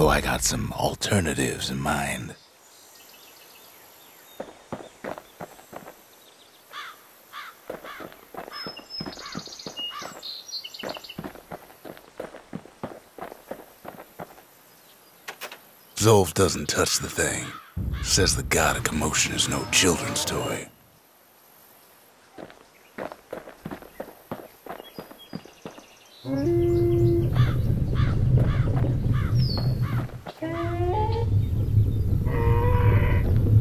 though I got some alternatives in mind. Zolf doesn't touch the thing. Says the god of commotion is no children's toy.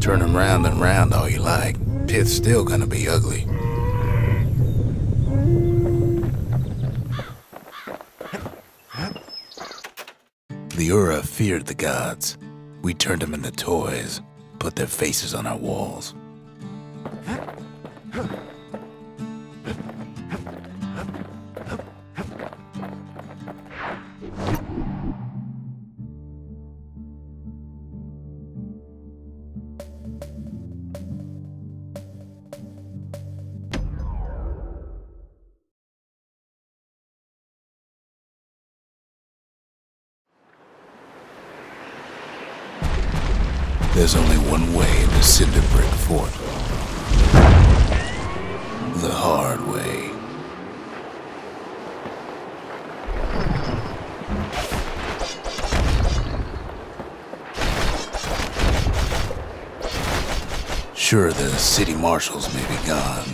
Turn him round and round all you like. Pith's still gonna be ugly. The Ura feared the gods. We turned them into toys, put their faces on our walls. There's only one way into Cinder Brick Fort. The hard way. Sure, the city marshals may be gone,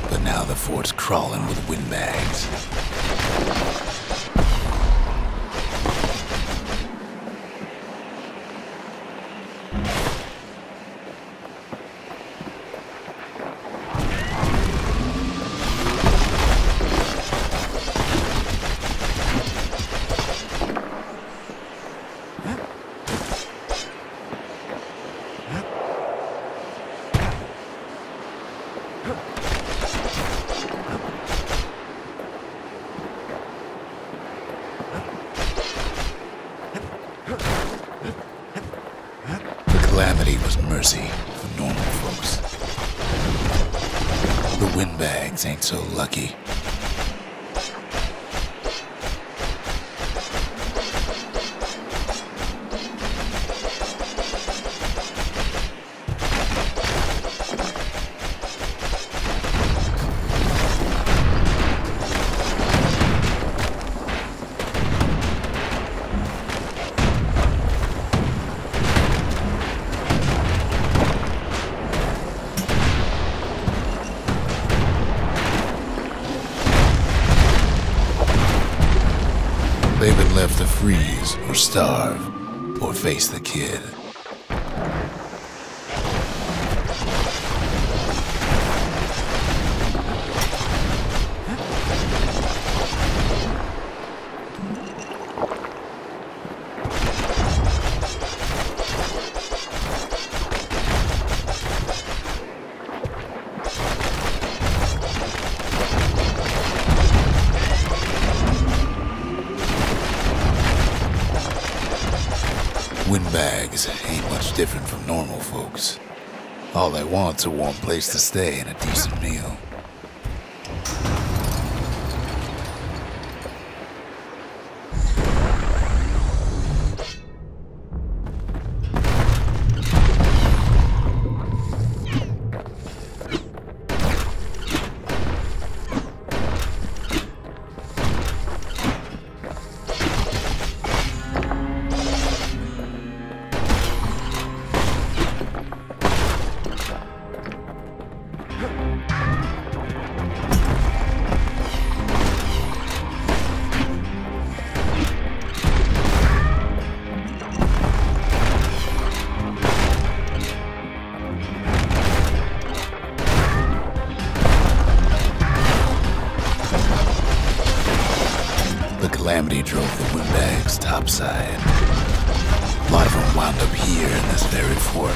but now the fort's crawling with windbags. Calamity was mercy for normal folks. The windbags ain't so lucky. They've been left to freeze, or starve, or face the kid. Windbags ain't much different from normal folks. All they want's a warm place to stay and a decent meal. The Calamity drove the windbags topside. A lot of them wound up here in this very fort.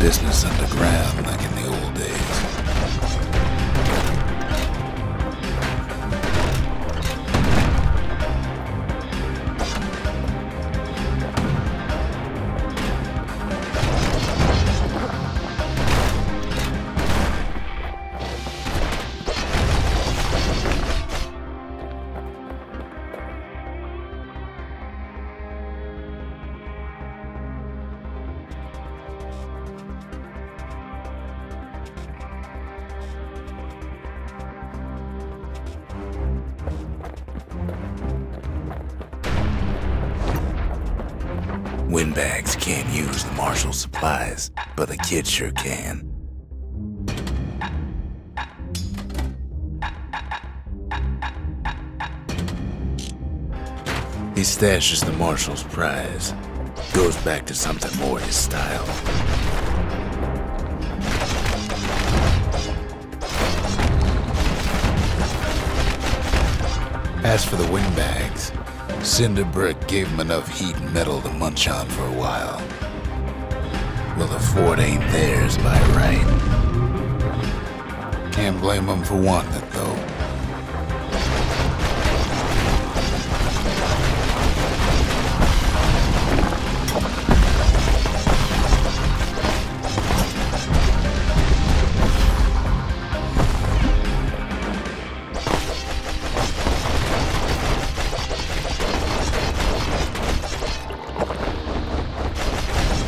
business underground like in the old days. Windbags can't use the marshal's supplies, but the kid sure can. He stashes the marshal's prize. Goes back to something more his style. As for the windbags, Cinder Brick gave him enough heat and metal to munch on for a while. Well, the fort ain't theirs by right. Can't blame them for wanting it, though.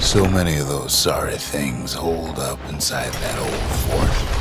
So many of those sorry things holed up inside that old fort.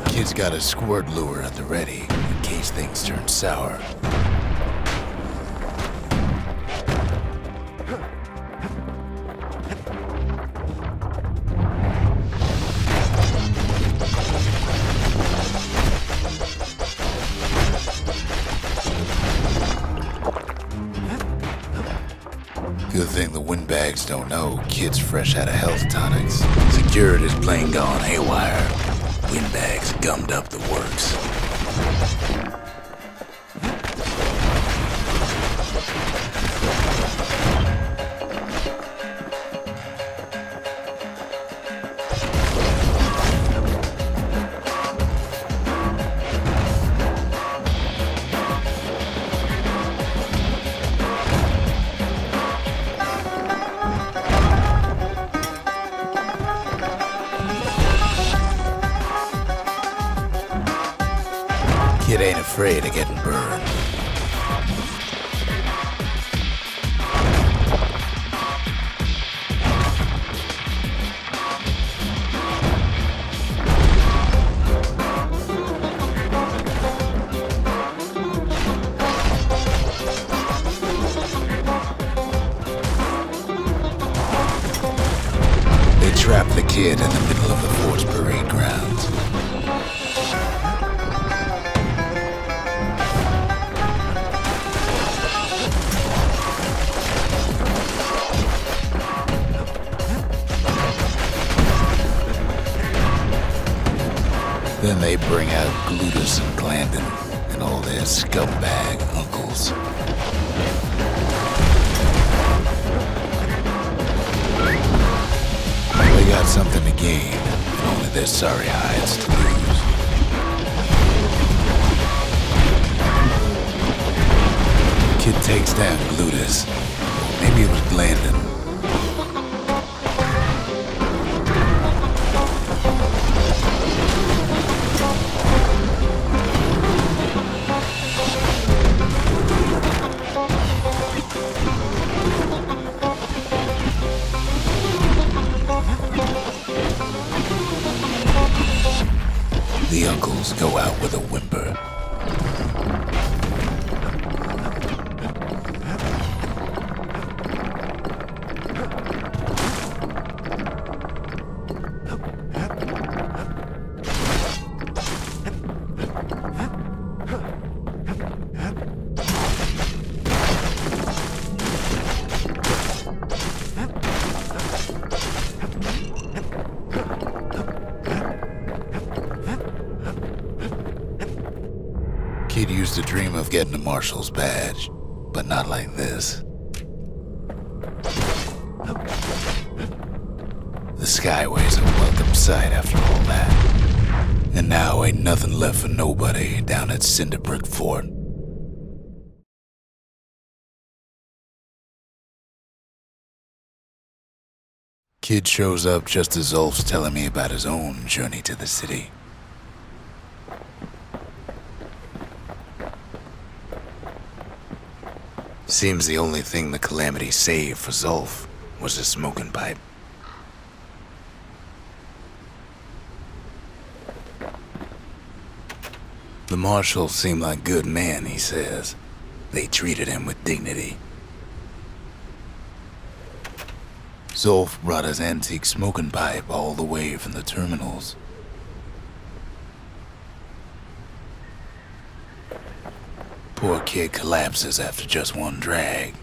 Kid's got a squirt lure at the ready in case things turn sour. Good thing the windbags don't know Kid's fresh out of health tonics. Security's plane gone haywire. Windbags gummed up the works. Kid ain't afraid of getting burned. They trapped the kid in the middle of the fort's parade grounds. Then they bring out Glutus and Glandon and all their scumbag uncles. They got something to gain, and only their sorry hides to lose. Kid takes down Glutus. Maybe it was Glandon. The uncles go out with a whimper. Kid used to dream of getting a marshal's badge, but not like this. The Skyway's a welcome sight after all that. And now ain't nothing left for nobody down at Cinderbrick Fort. Kid shows up just as Zulf's telling me about his own journey to the city. Seems the only thing the Calamity saved for Zulf was a smoking pipe. The marshals seem like good men, he says. They treated him with dignity. Zulf brought his antique smoking pipe all the way from the terminals. Poor kid collapses after just one drag.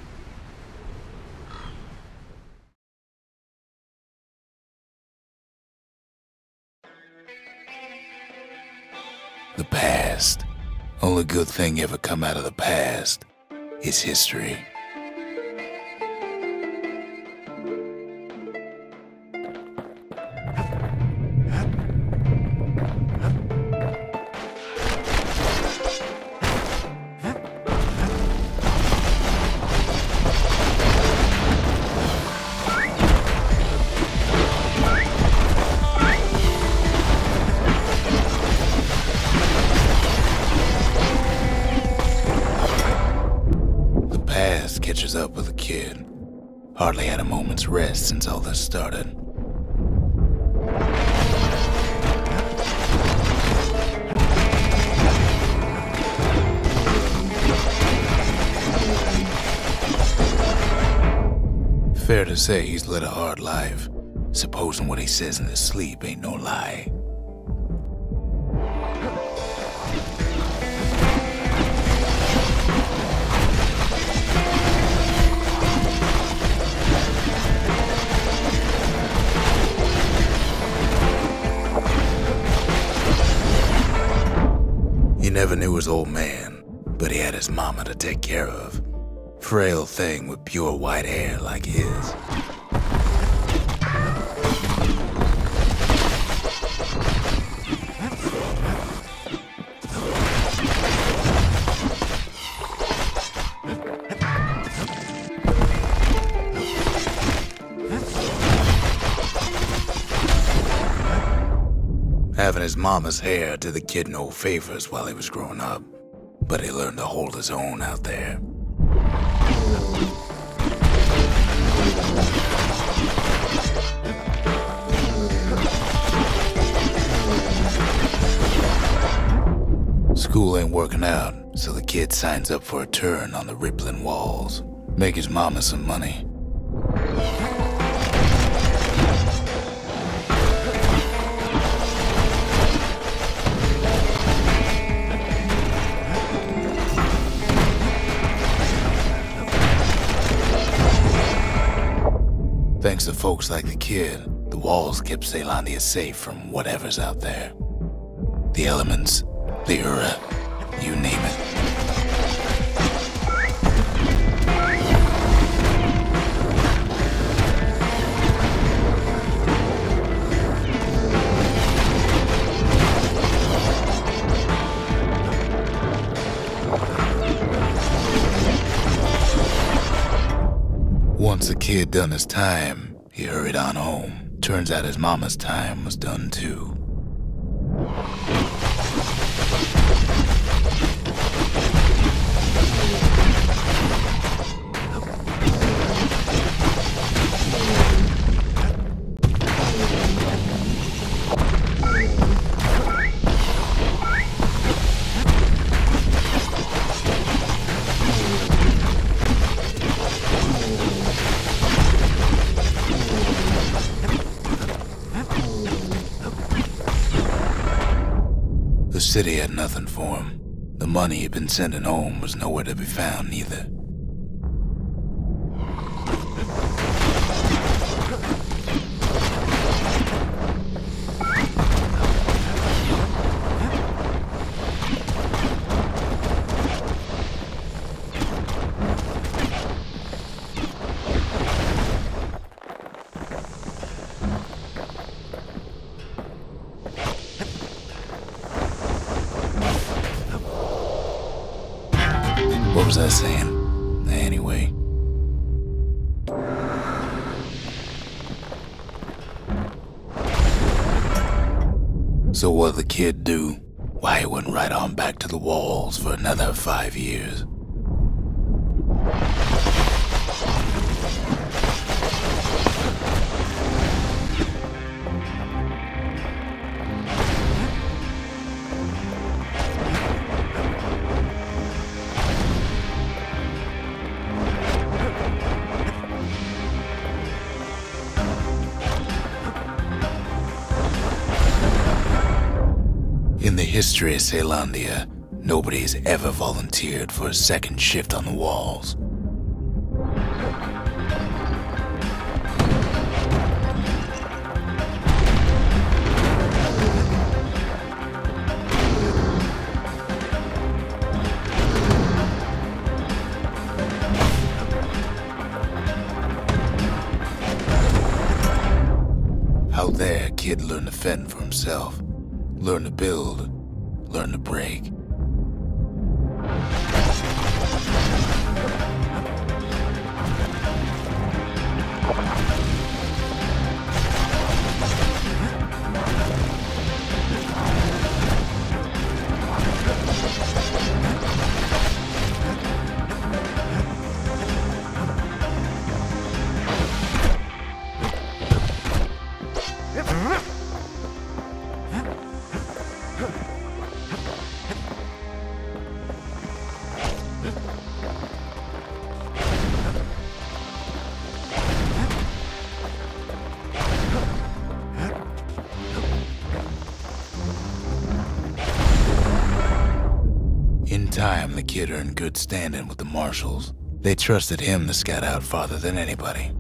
The past. Only good thing ever come out of the past is history. Catches up with the kid. Hardly had a moment's rest since all this started. Fair to say he's led a hard life, supposing what he says in his sleep ain't no lie. He never knew his old man, but he had his mama to take care of. Frail thing with pure white hair like his. Having his mama's hair did the kid no favors while he was growing up, but he learned to hold his own out there. School ain't working out, so the kid signs up for a turn on the rippling walls. Make his mama some money. Thanks to folks like the kid, the walls kept Ceylondia safe from whatever's out there. The elements, the era, you name it. Once the kid done his time, he hurried on home. Turns out his mama's time was done too. The city had nothing for him. The money he'd been sending home was nowhere to be found either. What was I saying? Anyway. So what'd the kid do? Why, he went right on back to the walls for another 5 years. In the history of Caelondia, nobody's ever volunteered for a second shift on the walls. Out there, a kid learned to fend for himself. Learn to build, learn to break. In time, the kid earned good standing with the marshals. They trusted him to scout out farther than anybody.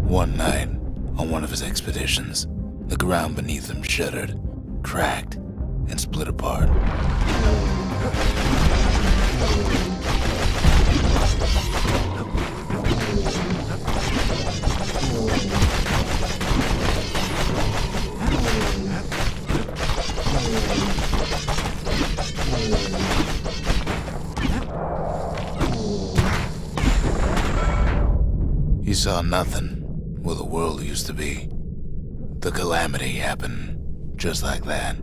One night, on one of his expeditions, the ground beneath him shuddered, cracked, and split apart. He saw nothing where the world used to be. The calamity happened just like that.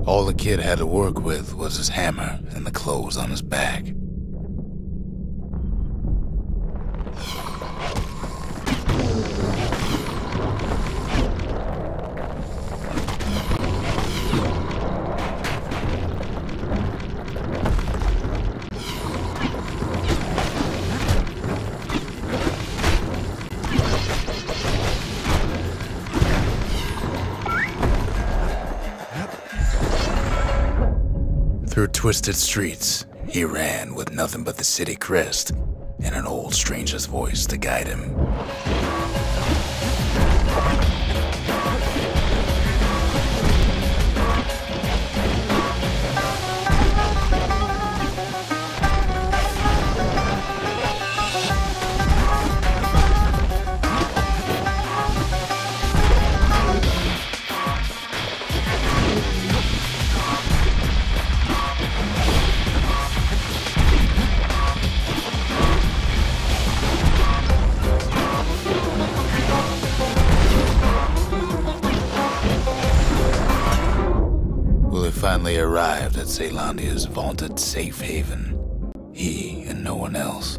All the kid had to work with was his hammer and the clothes on his back. Through twisted streets, he ran with nothing but the city crest and an old stranger's voice to guide him. Finally arrived at Caelondia's vaunted safe haven. He and no one else.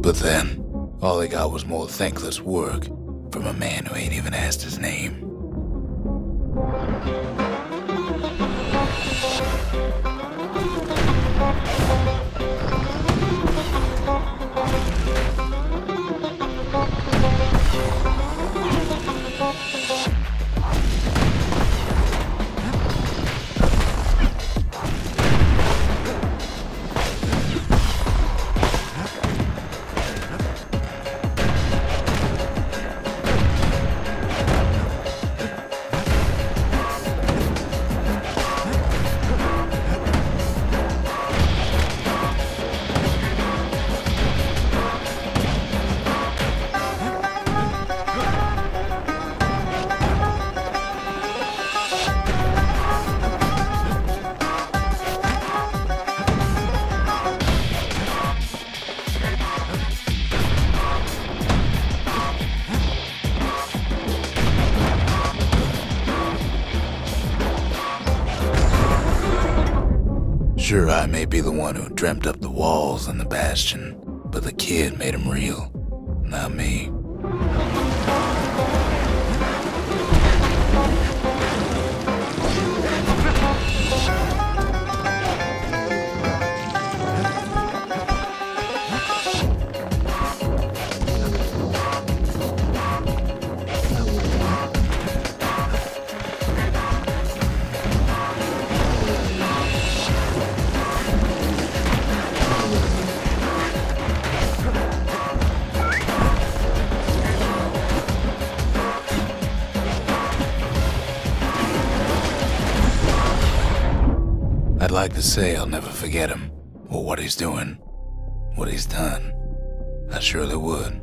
But then, all they got was more thankless work from a man who ain't even asked his name. Sure, I may be the one who dreamt up the walls and the Bastion, but the kid made them real, not me. I'd like to say I'll never forget him, or what he's doing, what he's done. I surely would.